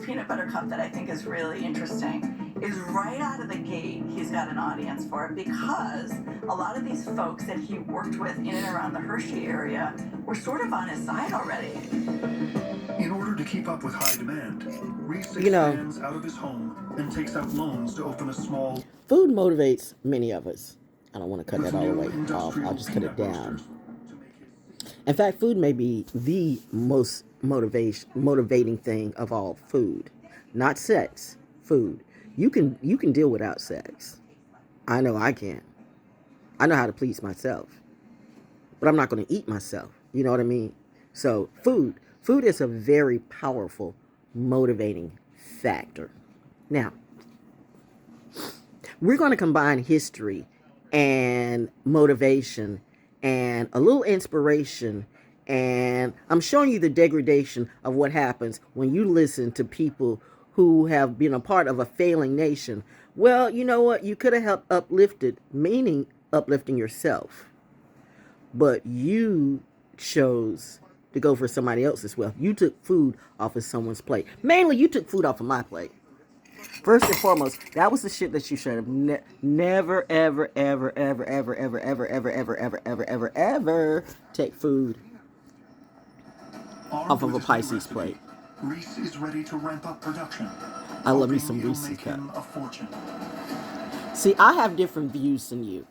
peanut butter cup that I think is really interesting is right out of the gate, he's got an audience for it, because a lot of these folks that he worked with in and around the Hershey area were sort of on his side already. In order to keep up with high demand, Reese expands out of his home and takes out loans to open a small... Food motivates many of us. I don't want to cut that all the way off. I'll just cut it down. In fact, food may be the most motivating thing of all. Food, not sex. Food. You can deal without sex. I know I can. I know how to please myself, but I'm not going to eat myself. You know what I mean? So food is a very powerful motivating factor. Now, we're going to combine history and motivation and a little inspiration, and I'm showing you the degradation of what happens when you listen to people who have been a part of a failing nation. Well, you know what? You could have helped uplifted, meaning uplifting yourself, but you chose to go for somebody else's wealth. You took food off of someone's plate. Mainly, you took food off of my plate. First and foremost, that was the shit that you should have never, ever, ever, ever, ever, ever, ever, ever, ever, ever, ever, ever, ever take food off of a Pisces plate. Reese is ready to ramp up production. I love me some Reese's cup. See, I have different views than you.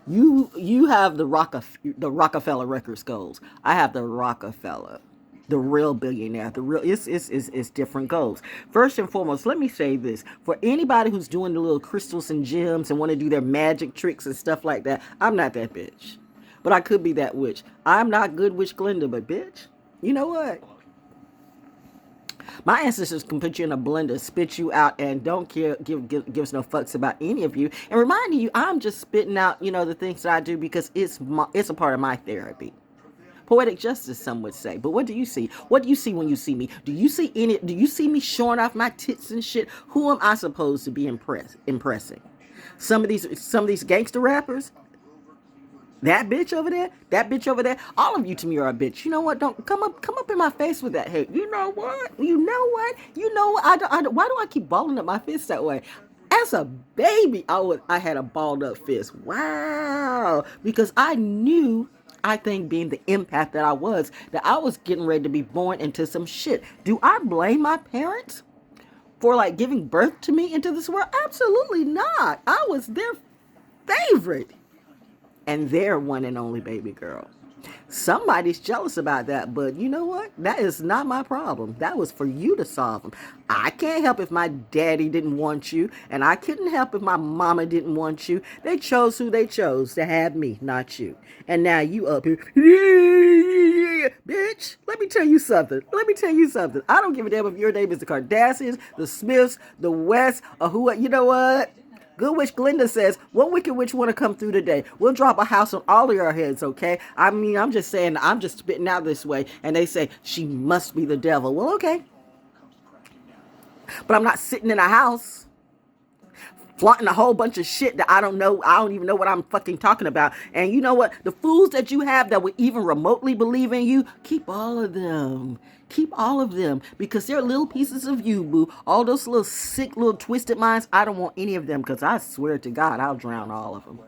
You have the Rockefeller record goals. I have the Rockefeller, the real billionaire. The real it's different goals. First and foremost, let me say this: for anybody who's doing the little crystals and gems and want to do their magic tricks and stuff like that, I'm not that bitch, but I could be that witch. I'm not good witch Glinda, but bitch, you know what? My ancestors can put you in a blender, spit you out, and don't care, gives no fucks about any of you. And reminding you, I'm just spitting out, the things that I do because it's a part of my therapy. Poetic justice, some would say. But what do you see? What do you see when you see me? Do you see me showing off my tits and shit? Who am I supposed to be impressing? Some of these gangster rappers? That bitch over there, all of you to me are a bitch. You know what? Don't come up in my face with that hate. You know what? Why do I keep balling up my fist that way? As a baby, I had a balled up fist. Wow. Because I knew, I think being the empath that I was getting ready to be born into some shit. Do I blame my parents for giving birth to me into this world? Absolutely not. I was their favorite. And their one and only baby girl. Somebody's jealous about that, but you know what? That is not my problem. That was for you to solve them. I can't help if my daddy didn't want you, and I couldn't help if my mama didn't want you. They chose who they chose to have me, not you. And now you up here, bitch. Let me tell you something. I don't give a damn if your name is the Kardashians, the Smiths, the West, or who. You know what? Good Witch Glinda says, what wicked witch want to come through today? We'll drop a house on all of your heads, okay? I mean, I'm just saying, I'm just spitting out this way. And they say, she must be the devil. Well, okay. But I'm not sitting in a house flaunting a whole bunch of shit that I don't know. I don't even know what I'm fucking talking about. And you know what? The fools that you have that would even remotely believe in you, keep all of them. Keep all of them, because they're little pieces of you, boo. All those little sick, little twisted minds, I don't want any of them, because I swear to God, I'll drown all of them.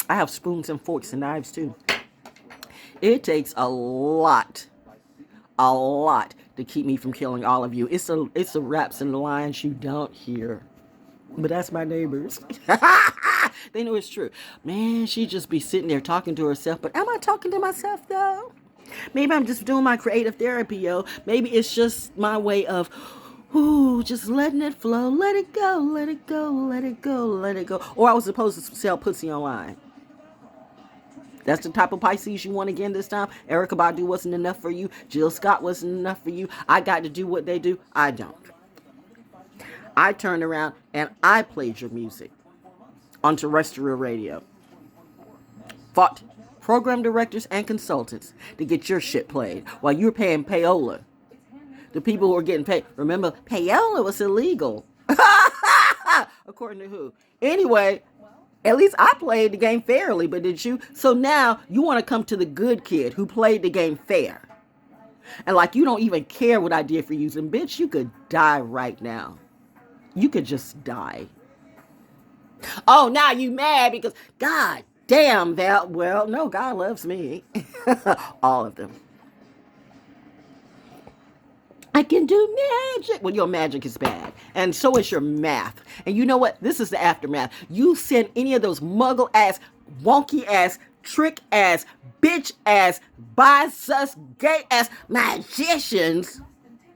I have spoons and forks and knives, too. It takes a lot to keep me from killing all of you. It's the raps and the lines you don't hear. But that's my neighbors. They know it's true. Man, she just be sitting there talking to herself. But am I talking to myself, though? Maybe I'm just doing my creative therapy, yo. Maybe it's just my way of, just letting it flow. Let it go, let it go, let it go, let it go. Or I was supposed to sell pussy online. That's the type of Pisces you want again this time. Erykah Badu wasn't enough for you. Jill Scott wasn't enough for you. I got to do what they do. I don't. I turned around and I played your music on terrestrial radio. Fought program directors and consultants to get your shit played while you're paying payola. The people who are getting paid. Remember, payola was illegal. According to who? Anyway, at least I played the game fairly, but did you? So now you want to come to the good kid who played the game fair. And like you don't even care what I did for you. And bitch, you could die right now. You could just die. Oh, now you mad because God damn, Val. Well, no, God loves me. All of them. I can do magic. Well, your magic is bad. And so is your math. And you know what? This is the aftermath. You send any of those muggle ass, wonky ass, trick ass, bitch ass, bisus, gay ass magicians.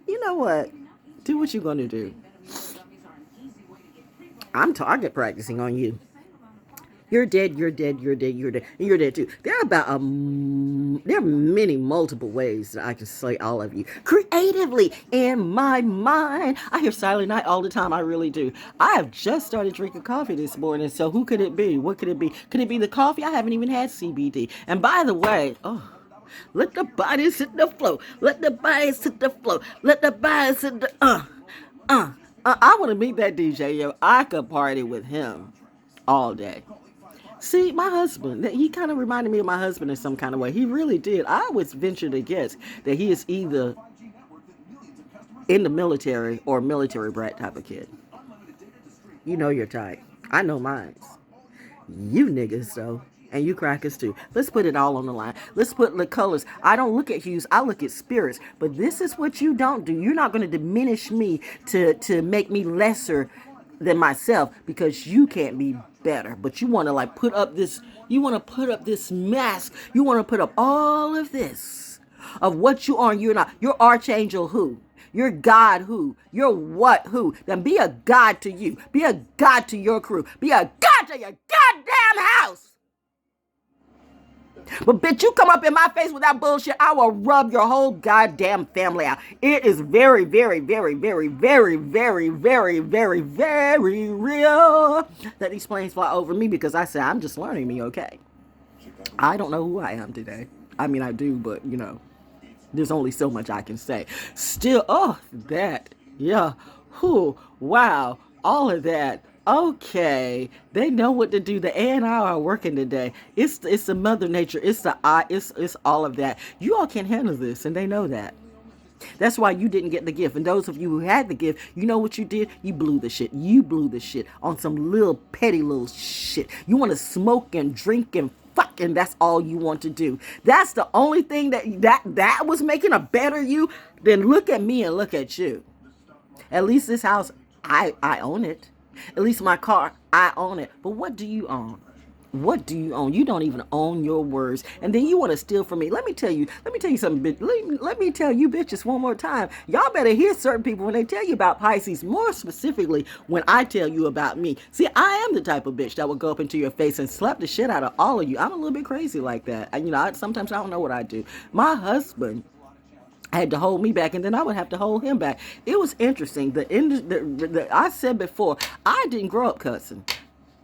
You know what? Do what you're going to do. I'm target practicing on you. You're dead, you're dead, you're dead, you're dead, and you're dead too. There are many multiple ways that I can slay all of you. Creatively, in my mind. I hear Silent Night all the time, I really do. I have just started drinking coffee this morning, so who could it be? What could it be? Could it be the coffee? I haven't even had CBD. And by the way, let the bodies hit the flow. Let the bodies hit the flow. Let the bodies hit the, I want to meet that DJ, yo. I could party with him all day. See, my husband, he kind of reminded me of my husband in some kind of way. He really did. I would venture to guess that he is either in the military or military brat type of kid. You know your type. I know mine. You niggas, though. And you crackers, too. Let's put it all on the line. Let's put the colors. I don't look at hues. I look at spirits. But this is what you don't do. You're not going to diminish me to make me lesser than myself because you can't be better. But you want to like put up this, you want to put up this mask. You want to put up all of this of what you are and you're not. You're Archangel who? You're God who? You're what who? Then be a God to you. Be a God to your crew. Be a God to your goddamn house. But bitch, you come up in my face with that bullshit, I will rub your whole goddamn family out. It is very, very, very, very, very, very, very, very, very real that these planes fly over me because I said, I'm just learning me, okay? I don't know who I am today. I mean, I do, but, you know, there's only so much I can say. Still, yeah, wow, all of that. Okay, they know what to do. The A and I are working today. It's the Mother Nature. It's the I. It's all of that. You all can handle this, and they know that. That's why you didn't get the gift. And those of you who had the gift, you know what you did? You blew the shit. You blew the shit on some little petty little shit. You want to smoke and drink and fuck, and that's all you want to do. That's the only thing that was making a better you. Then look at me and look at you. At least this house, I own it. At least my car, I own it. But what do you own? What do you own? You don't even own your words. And then you want to steal from me. Let me tell you something, bitch. Let me tell you bitches one more time. Y'all better hear certain people when they tell you about Pisces, more specifically when I tell you about me. See, I am the type of bitch that will go up into your face and slap the shit out of all of you. I'm a little bit crazy like that. Sometimes I don't know what I do. My husband had to hold me back, and then I would have to hold him back. It was interesting. I said before, I didn't grow up cussing.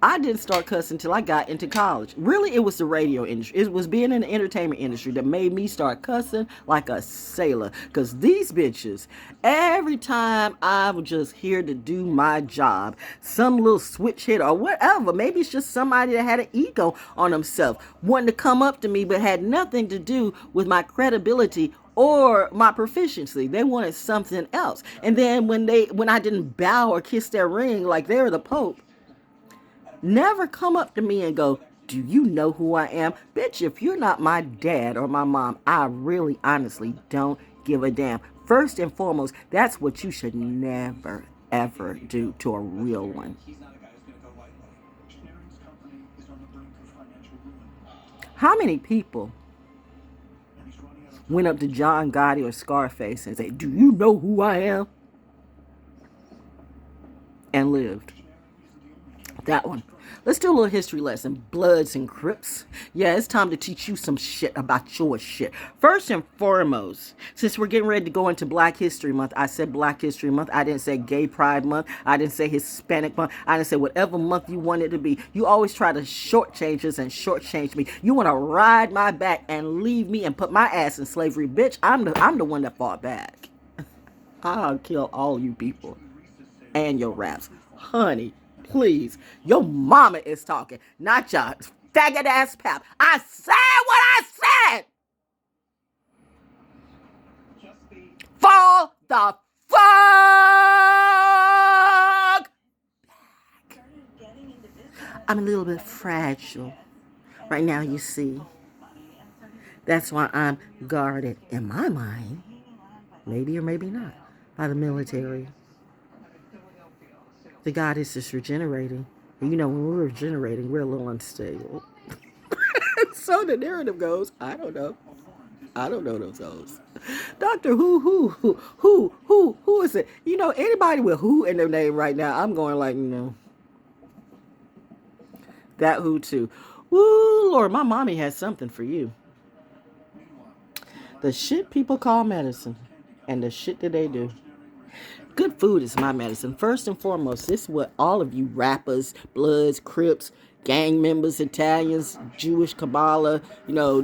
I didn't start cussing until I got into college. Really, it was the radio industry. It was being in the entertainment industry that made me start cussing like a sailor. Because these bitches, every time I was just here to do my job, some little switch hit or whatever, maybe it's just somebody that had an ego on themselves, wanting to come up to me but had nothing to do with my credibility or my proficiency. They wanted something else. And then when I didn't bow or kiss their ring like they were the Pope, never come up to me and go, do you know who I am? Bitch, if you're not my dad or my mom, I really honestly don't give a damn. First and foremost, that's what you should never, ever do to a real one. How many people went up to John Gotti or Scarface and said, do you know who I am? And lived. That one. Let's do a little history lesson. Bloods and Crips. Yeah, it's time to teach you some shit about your shit. First and foremost, since we're getting ready to go into Black History Month, I said Black History Month. I didn't say Gay Pride Month. I didn't say Hispanic Month. I didn't say whatever month you want it to be. You always try to shortchange us and shortchange me. You want to ride my back and leave me and put my ass in slavery. Bitch, I'm the one that fought back. I'll kill all you people and your raps. Honey, please, your mama is talking, not your faggot ass pap. I said what I said. Fall the fuck. I'm a little bit fragile right now, you see. That's why I'm guarded in my mind, maybe or maybe not, by the military. The goddess is regenerating. And you know, when we're regenerating, we're a little unstable. So the narrative goes, I don't know. I don't know those hoes. Doctor who is it? You know, anybody with who in their name right now, I'm going like, no. That who too. Woo, Lord, my mommy has something for you. The shit people call medicine and the shit that they do. Good food is my medicine. First and foremost, this is what all of you rappers, Bloods, Crips, gang members, Italians, Jewish Kabbalah, you know,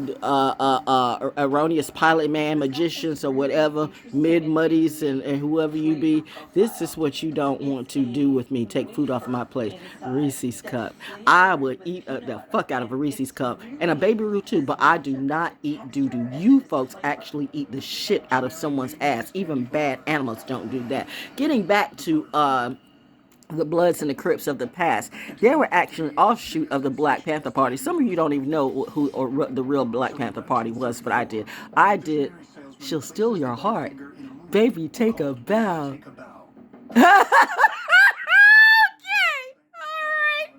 erroneous pilot man, magicians or whatever, mid-muddies and whoever you be. This is what you don't want to do with me. Take food off of my plate. Reese's cup. I would eat the fuck out of a Reese's cup and a Baby Ruth too, but I do not eat doo-doo. You folks actually eat the shit out of someone's ass. Even bad animals don't do that. Getting back to the Bloods and the Crips of the past, they were actually an offshoot of the Black Panther Party. Some of you don't even know who or the real Black Panther Party was, but I did. She'll steal your heart. Baby, take a bow. Okay. All right.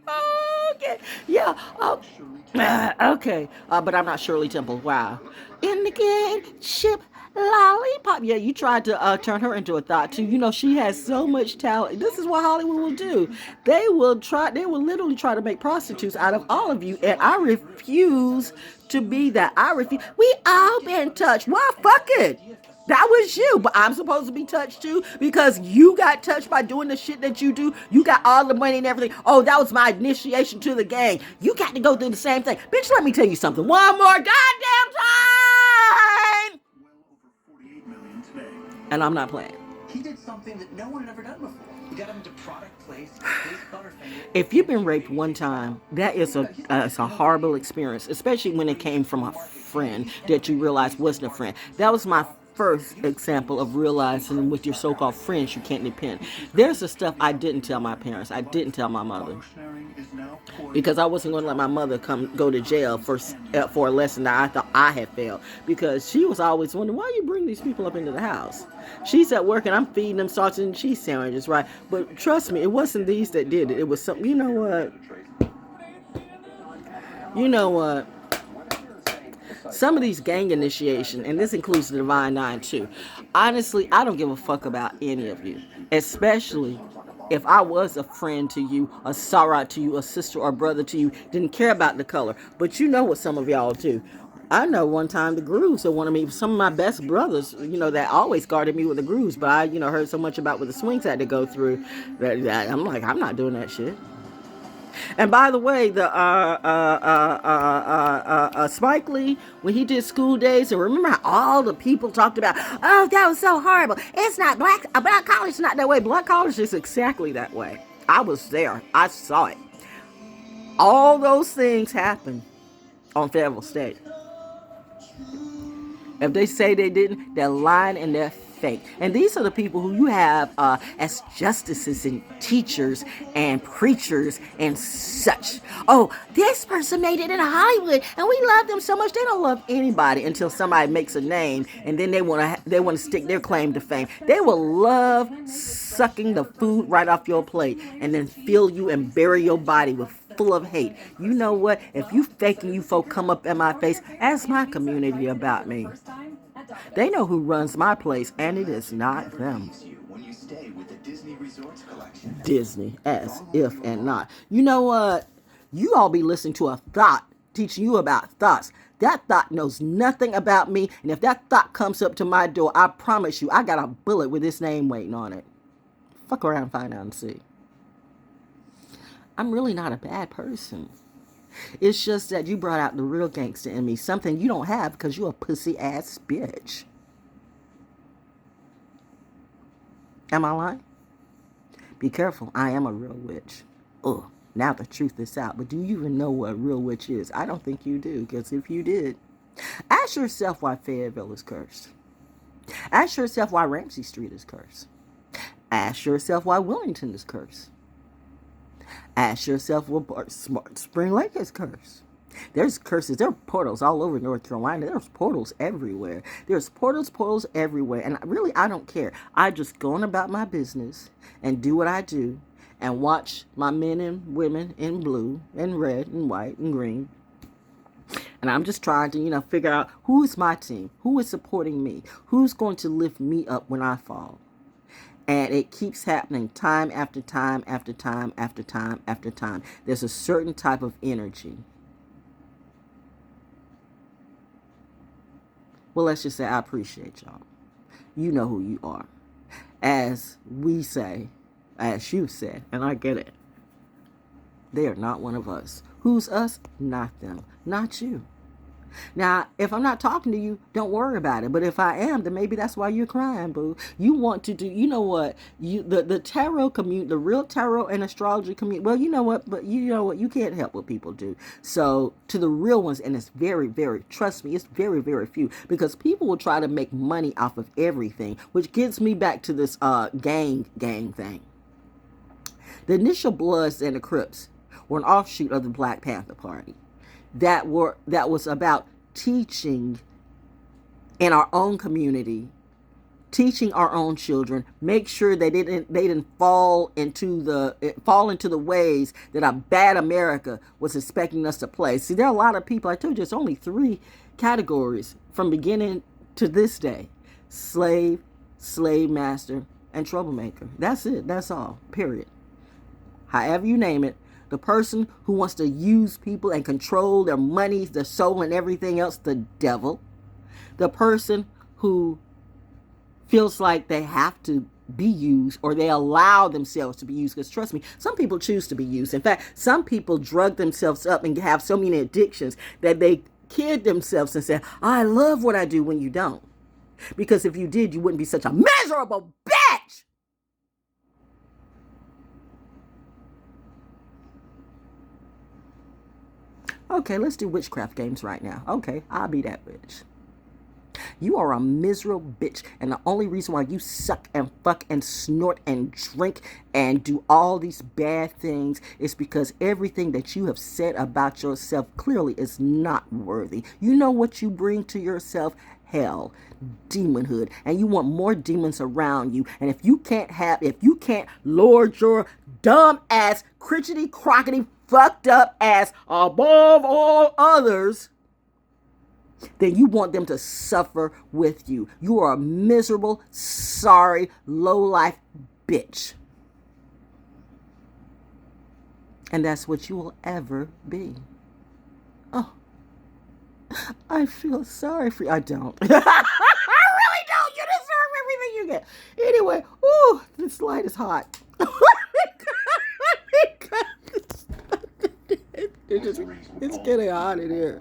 Okay. Yeah. Okay. But I'm not Shirley Temple. Wow. In the good ship. Lollipop. Yeah, you tried to turn her into a thought too. You know, she has so much talent. This is what Hollywood will do. They will literally try to make prostitutes out of all of you. And I refuse to be that. I refuse. We all been touched. Why fuck it? That was you, but I'm supposed to be touched too because you got touched by doing the shit that you do. You got all the money and everything. Oh, that was my initiation to the gang. You got to go through the same thing. Bitch, let me tell you something. One more goddamn time. And I'm not playing. He did something that no one had ever done before. He got him into product place. If you've been raped one time, that is a horrible experience, especially when it came from a friend that you realize wasn't a friend. That was my first example of realizing with your so-called friends you can't depend. There's the stuff I didn't tell my parents. I didn't tell my mother because I wasn't going to let my mother go to jail for a lesson that I thought I had failed, because she was always wondering, why you bring these people up into the house? She's at work and I'm feeding them sausage and cheese sandwiches, right? But trust me, it wasn't these that did it. It was something. You know what? Some of these gang initiation, and this includes the Divine Nine too. Honestly, I don't give a fuck about any of you, especially if I was a friend to you, a soror to you, a sister or brother to you, didn't care about the color. But you know what some of y'all do. I know one time the grooves that wanted me, some of my best brothers, that always guarded me with the grooves, but I, heard so much about what the swings had to go through that I'm like, I'm not doing that shit. And by the way, the Spike Lee, when he did School Days, and remember how all the people talked about, oh, that was so horrible. It's not black college is not that way. Black college is exactly that way. I was there. I saw it. All those things happen on Fayetteville State. If they say they didn't, they're lying and they're fake. And these are the people who you have as justices and teachers and preachers and such. Oh, this person made it in Hollywood and we love them so much. They don't love anybody until somebody makes a name, and then they want to stick their claim to fame. They will love sucking the food right off your plate and then fill you and bury your body with full of hate. You know what? If you faking you folk come up in my face, ask my community about me. They know who runs my place, and it is not them. Disney, as if and not. You know what? You all be listening to a thought teaching you about thoughts. That thought knows nothing about me, and if that thought comes up to my door, I promise you, I got a bullet with his name waiting on it. Fuck around and find out and see. I'm really not a bad person. It's just that you brought out the real gangster in me, something you don't have because you're a pussy ass bitch. Am I lying? Be careful, I am a real witch. Oh, now the truth is out, but do you even know what a real witch is? I don't think you do, because if you did, ask yourself why Fayetteville is cursed. Ask yourself why Ramsey Street is cursed. Ask yourself why Wellington is cursed. Ask yourself what Spring Lake is cursed. There's curses. There are portals all over North Carolina. There's portals everywhere. There's portals everywhere. And really, I don't care. I just go on about my business and do what I do and watch my men and women in blue and red and white and green. And I'm just trying to, figure out who is my team, who is supporting me, who's going to lift me up when I fall. And it keeps happening time after time after time after time after time. There's a certain type of energy. Well, let's just say I appreciate y'all. You know who you are. As we say, as you said, and I get it. They are not one of us. Who's us? Not them. Not you. Now, if I'm not talking to you, don't worry about it. But if I am, then maybe that's why you're crying, boo. You want to do, you know what? The tarot community, the real tarot and astrology community, well, you know what? But you know what? You can't help what people do. So to the real ones, and it's very, very, trust me, it's very, very few. Because people will try to make money off of everything, which gets me back to this gang thing. The initial Bloods and the Crips were an offshoot of the Black Panther Party. That was about teaching in our own community, teaching our own children, make sure they didn't fall into the ways that a bad America was expecting us to play. See, there are a lot of people. I told you, it's only 3 categories from beginning to this day: slave master, and troublemaker. That's it. That's all. Period. However you name it. The person who wants to use people and control their money, their soul, and everything else, the devil. The person who feels like they have to be used, or they allow themselves to be used. Because trust me, some people choose to be used. In fact, some people drug themselves up and have so many addictions that they kid themselves and say, I love what I do, when you don't. Because if you did, you wouldn't be such a miserable bitch. Okay, let's do witchcraft games right now. Okay, I'll be that bitch. You are a miserable bitch, and the only reason why you suck and fuck and snort and drink and do all these bad things is because everything that you have said about yourself clearly is not worthy. You know what you bring to yourself? Hell, demonhood, and you want more demons around you. And if you can't lord your dumb ass, critchety, crockety, fucked up ass above all others, then you want them to suffer with you. You are a miserable, sorry, low-life bitch. And that's what you will ever be. Oh, I feel sorry for you. I don't. I really don't. You deserve everything you get. Anyway, ooh, this light is hot. It's getting hot in here.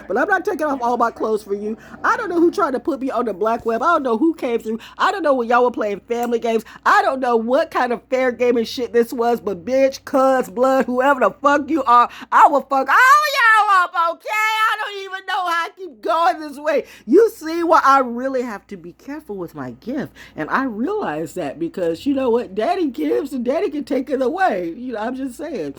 But I'm not taking off all my clothes for you. I don't know who tried to put me on the black web. I don't know who came through. I don't know when y'all were playing family games. I don't know what kind of fair gaming shit this was, but bitch, cuz, blood, whoever the fuck you are, I will fuck all y'all up, okay? I don't even know how I keep going this way. You see why I really have to be careful with my gift. And I realize that because, you know what, daddy gives and daddy can take it away. You know, I'm just saying.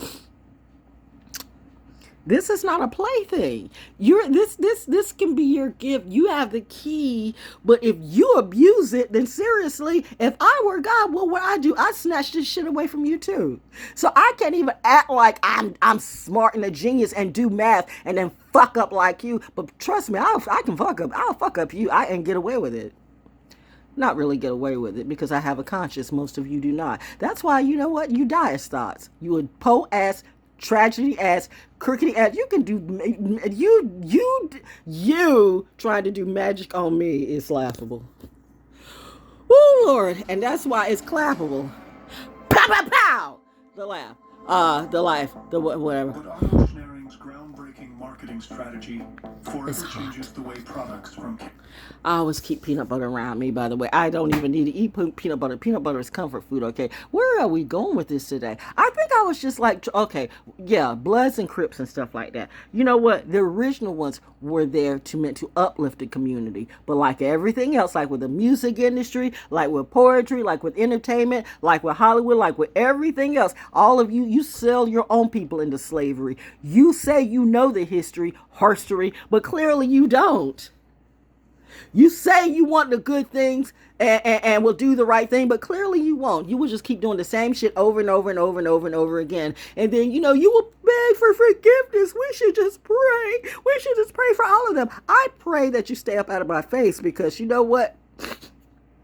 This is not a plaything. This can be your gift. You have the key, but if you abuse it, then seriously, if I were God, what would I do? I'd snatch this shit away from you too. So I can't even act like I'm smart and a genius and do math and then fuck up like you. But trust me, I can fuck up. I'll fuck up you and get away with it. Not really get away with it because I have a conscience. Most of you do not. That's why, you know what? You die as thoughts. You would ass, tragedy ass, crookedy ass. You can do you trying to do magic on me is laughable. Oh Lord, and that's why it's clappable. Pow pow pow. The laugh, the life, the whatever. But auto-sharing's groundbreaking marketing strategy forever changes the way products from I always keep peanut butter around me, by the way. I don't even need to eat peanut butter. Peanut butter is comfort food, okay? Where are we going with this today? I think I was just like, okay, yeah, Bloods and Crips and stuff like that. You know what? The original ones were there meant to uplift the community. But like everything else, like with the music industry, like with poetry, like with entertainment, like with Hollywood, like with everything else, all of you, you sell your own people into slavery. You say you know the history, but clearly you don't. You say you want the good things and will do the right thing, but clearly you won't. You will just keep doing the same shit over and over and over and over and over again. And then, you will beg for forgiveness. We should just pray. We should just pray for all of them. I pray that you stay up out of my face because you know what?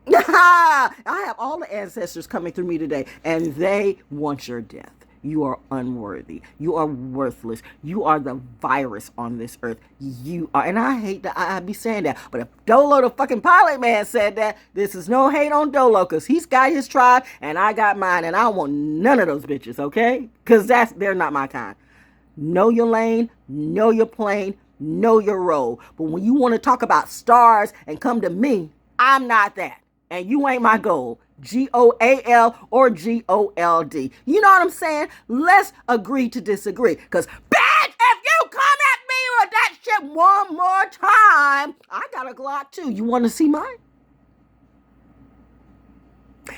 I have all the ancestors coming through me today, and they want your death. You are unworthy. You are worthless. You are the virus on this earth. You are, and I hate that I be saying that, but if Dolo the fucking pilot man said that, this is no hate on Dolo, because he's got his tribe and I got mine, and I want none of those bitches, okay? Because they're not my kind. Know your lane, know your plane, know your role. But when you want to talk about stars and come to me, I'm not that. And you ain't my goal. GOAL or GOLD. You know what I'm saying? Let's agree to disagree. Because, bitch, if you come at me with that shit one more time, I got a Glock too. You want to see mine?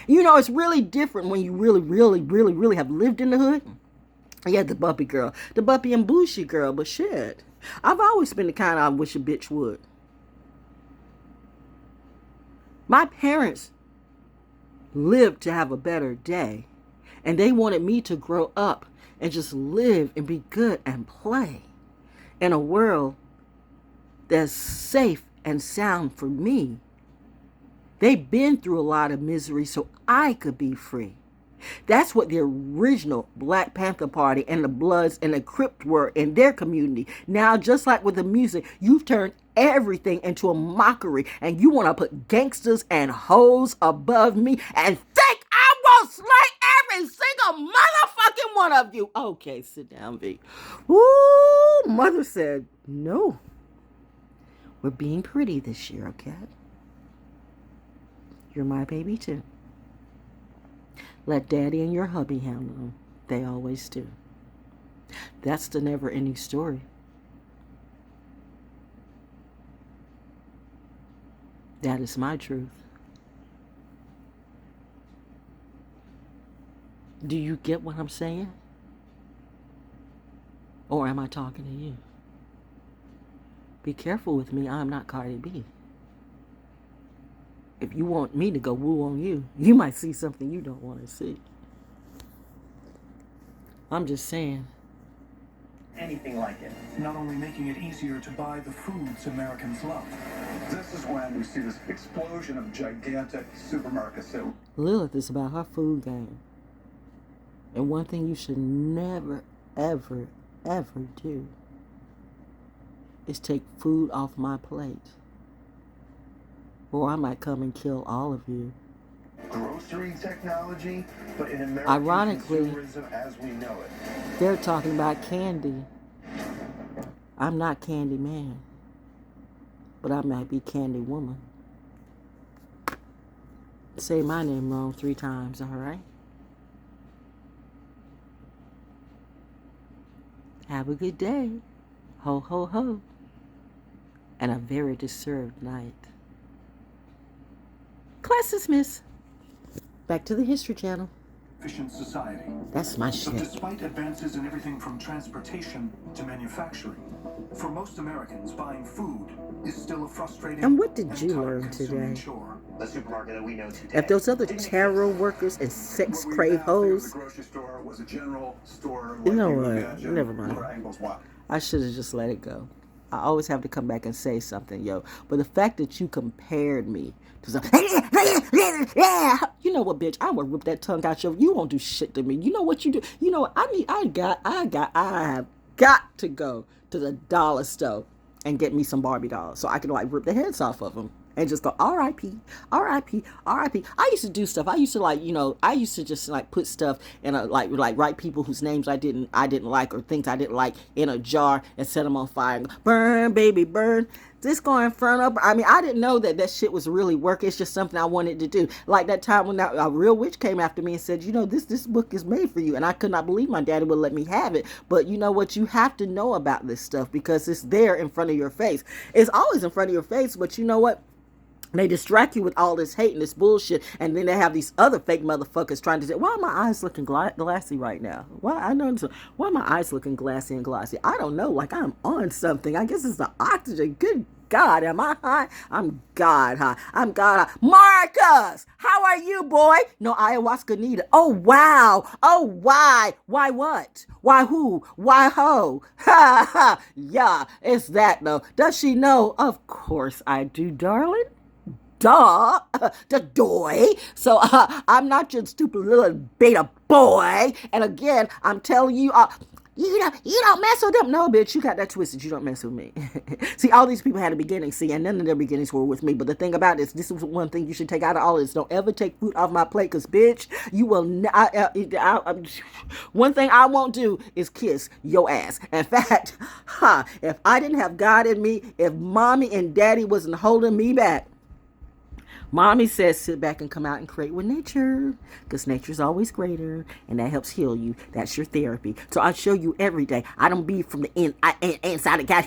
It's really different when you really have lived in the hood. Yeah, the Bumpy girl. The Bumpy and Bushy girl. But shit, I've always been the kind I wish a bitch would. My parents lived to have a better day, and they wanted me to grow up and just live and be good and play in a world that's safe and sound for me. They've been through a lot of misery so I could be free. That's what the original Black Panther Party and the Bloods and the Crips were in their community. Now, just like with the music, you've turned everything into a mockery, and you want to put gangsters and hoes above me and think I won't slay every single motherfucking one of you. Okay, sit down, V. Ooh, mother said, no. We're being pretty this year, okay? You're my baby too. Let daddy and your hubby handle them. They always do. That's the never-ending story. That is my truth. Do you get what I'm saying? Or am I talking to you? Be careful with me. I'm not Cardi B. If you want me to go woo on you, you might see something you don't want to see. I'm just saying. Anything like it. Not only making it easier to buy the foods Americans love. This is when we see this explosion of gigantic supermarkets. So Lilith is about her food game. And one thing you should never, ever, ever do is take food off my plate, or I might come and kill all of you. grocery technology, but in American Ironically, consumerism as we know it. They're talking about candy. I'm not Candy Man, but I might be Candy Woman. Say my name wrong 3 times, all right? Have a good day. Ho, ho, ho. And a very disturbed night. Class dismissed. Back to the History Channel. Efficient society. That's my So shit. despite advances in everything from transportation to manufacturing, for most Americans, buying food is still a frustrating And what did you and learn time-consuming today? chore. The supermarket that we know today. If those other tarot workers and sex crave hoes, The grocery store was a general store. You know like what? imagine. Never mind. Laura Ingalls Wilder. I should have just let it go. I always have to come back and say something, yo. But the fact that you compared me to some, you know what, bitch? I would rip that tongue out your. You won't do shit to me. You know what you do? You know what? I have got to go to the dollar store and get me some Barbie dolls so I can like rip the heads off of them and just go R.I.P. R.I.P. R.I.P. I used to do stuff. I used to I used to just like put stuff in a like write people whose names I didn't like or things I didn't like in a jar and set them on fire and go, burn, baby, burn. Disco Inferno. I mean, I didn't know that shit was really work. It's just something I wanted to do. Like that time when a real witch came after me and said, you know, this book is made for you. And I could not believe my daddy would let me have it. But you know what? You have to know about this stuff because it's there in front of your face. It's always in front of your face, but you know what? They distract you with all this hate and this bullshit, and then they have these other fake motherfuckers trying to say, why are my eyes looking glassy right now? Why are my eyes looking glassy and glossy? I don't know, like I'm on something. I guess it's the oxygen. Good God, am I high? I'm God high. I'm God high. Marcus, how are you, boy? No ayahuasca needed. Oh, wow. Oh, why? Why what? Why who? Why ho? Ha ha. Yeah, it's that though. Does she know? Of course I do, darling. Duh, the doy. So I'm not your stupid little beta boy. And again, I'm telling you, you don't mess with them. No, bitch, you got that twisted. You don't mess with me. See, all these people had a beginning. See, and none of their beginnings were with me. But the thing about this is one thing you should take out of all this. Don't ever take food off my plate, because, bitch, you will not. One thing I won't do is kiss your ass. In fact, if I didn't have God in me, if mommy and daddy wasn't holding me back, mommy says sit back and come out and create with nature, because nature's always greater, and that helps heal you. That's your therapy. So I show you every day. I don't be from the inside of God.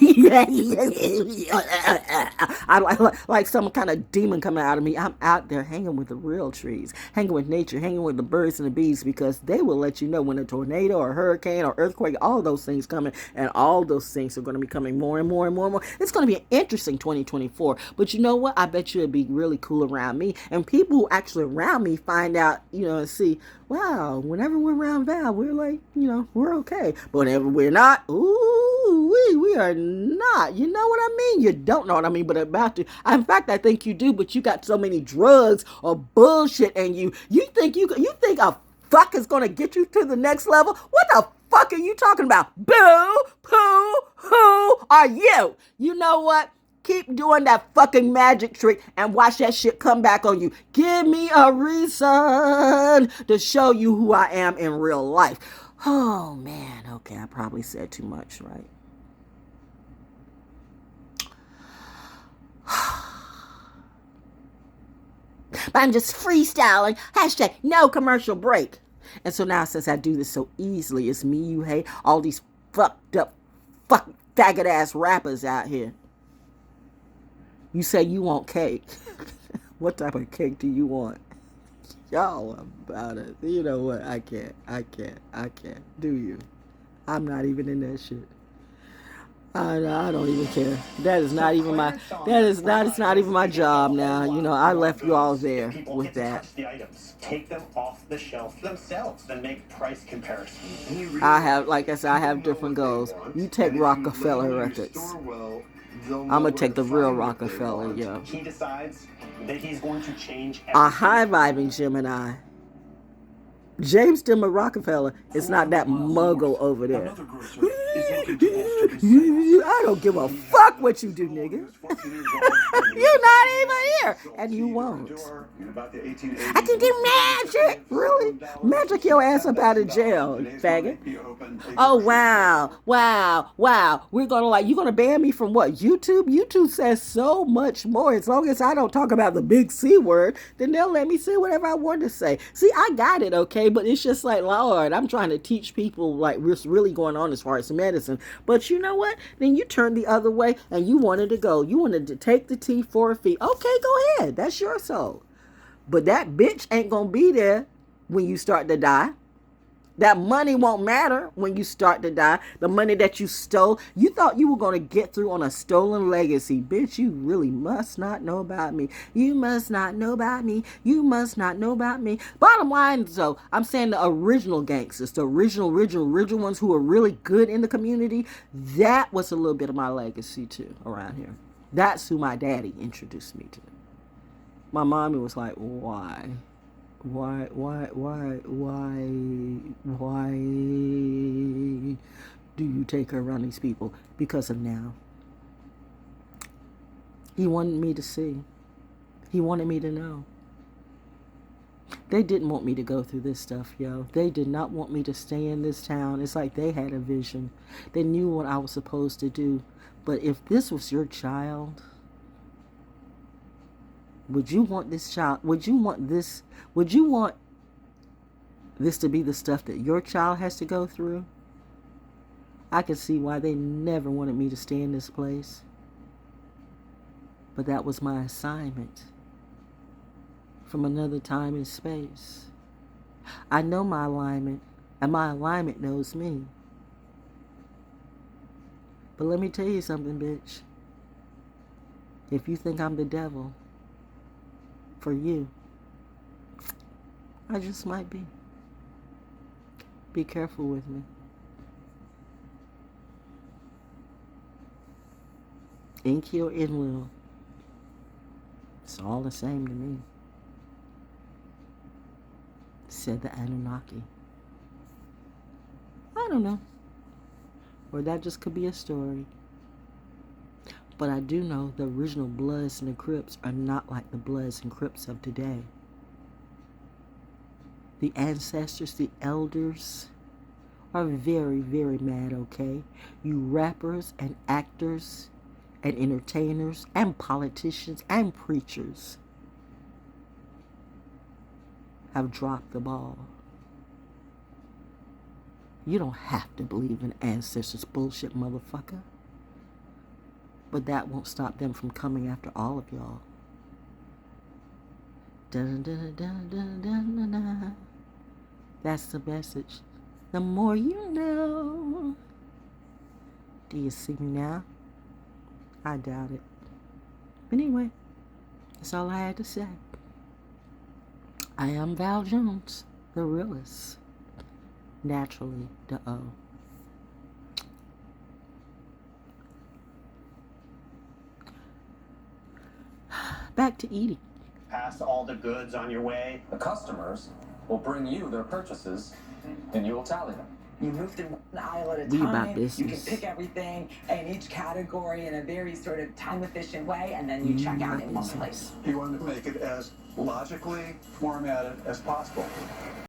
I like some kind of demon coming out of me. I'm out there hanging with the real trees, hanging with nature, hanging with the birds and the bees, because they will let you know when a tornado or hurricane or earthquake, all those things coming, and all those things are going to be coming more and more and more and more. It's going to be an interesting 2024. But you know what? I bet you it'd be really cool around me, and people who actually around me find out, you know, and see, wow, whenever we're around Val, we're like, you know, we're okay. But whenever we're not, we are not. You know what I mean? You don't know what I mean, but about to. In fact, I think you do, but you got so many drugs or bullshit, and you think a fuck is gonna get you to the next level? What the fuck are you talking about? Boo, poo, who are you? You know what? Keep doing that fucking magic trick and watch that shit come back on you. Give me a reason to show you who I am in real life. Oh, man. Okay, I probably said too much, right? But I'm just freestyling. Hashtag no commercial break. And so now, since I do this so easily, it's me you hate. All these fucked up, faggot ass rappers out here. You say you want cake. What type of cake do you want? Y'all about it. You know what? I can't. Do you? I'm not even in that shit. I don't even care. That is not even my. It's not even my job now. You know, I left you all there with that. Touch the items. Take them off the shelf themselves, then make price comparisons. I have, like I said, I have different goals. You take Rockefeller Records. I'm gonna take the real Rockefeller, yo. He decides that he's going to change A high-vibing Gemini. James Dimmer Rockefeller is not that muggle over there. I don't give a fuck what you do, nigga. You're not even here, and you won't. I can do magic. Really? Magic your ass up out of jail, faggot. Oh, wow. We're gonna you gonna ban me from what? YouTube? YouTube says so much more. As long as I don't talk about the big C word, then they'll let me say whatever I want to say. See, I got it, okay? But it's just like, Lord, I'm trying to teach people like what's really going on as far as medicine. But you know what? Then you turned the other way and you wanted to go. You wanted to take the T for a fee. Okay, go ahead. That's your soul. But that bitch ain't gonna be there when you start to die. That money won't matter when you start to die. The money that you stole, you thought you were going to get through on a stolen legacy. Bitch, you really must not know about me. You must not know about me. You must not know about me. Bottom line, though, I'm saying the original gangsters, the original ones who are really good in the community, that was a little bit of my legacy, too, around here. That's who my daddy introduced me to. My mommy was like, why? Why do you take her around these people? Because of now. He wanted me to see. He wanted me to know. They didn't want me to go through this stuff, yo. They did not want me to stay in this town. It's like they had a vision. They knew what I was supposed to do. But if this was your child, would you want this child, would you want this to be the stuff that your child has to go through? I can see why they never wanted me to stay in this place. But that was my assignment from another time and space. I know my alignment, and my alignment knows me. But let me tell you something, bitch. If you think I'm the devil, for you, I just might be. Be careful with me. Inky or Enlil, it's all the same to me, said the Anunnaki. I don't know. Or that just could be a story. But I do know the original Bloods and the Crips are not like the Bloods and Crips of today. The ancestors, the elders, are very, very mad, okay? You rappers and actors and entertainers and politicians and preachers have dropped the ball. You don't have to believe in ancestors bullshit, motherfucker. But that won't stop them from coming after all of y'all. Dun, dun, dun, dun, dun, dun, dun. That's the message. The more you know. Do you see me now? I doubt it. But anyway, that's all I had to say. I am Val Jones, the realist. Naturally, DaO. Back to eating. Pass all the goods on your way. The customers will bring you their purchases, and you will tally them. You move through one aisle at a We about time. business. You can pick everything in each category in a very sort of time-efficient way, and then you check out in one place. He wanted to make it as logically formatted as possible.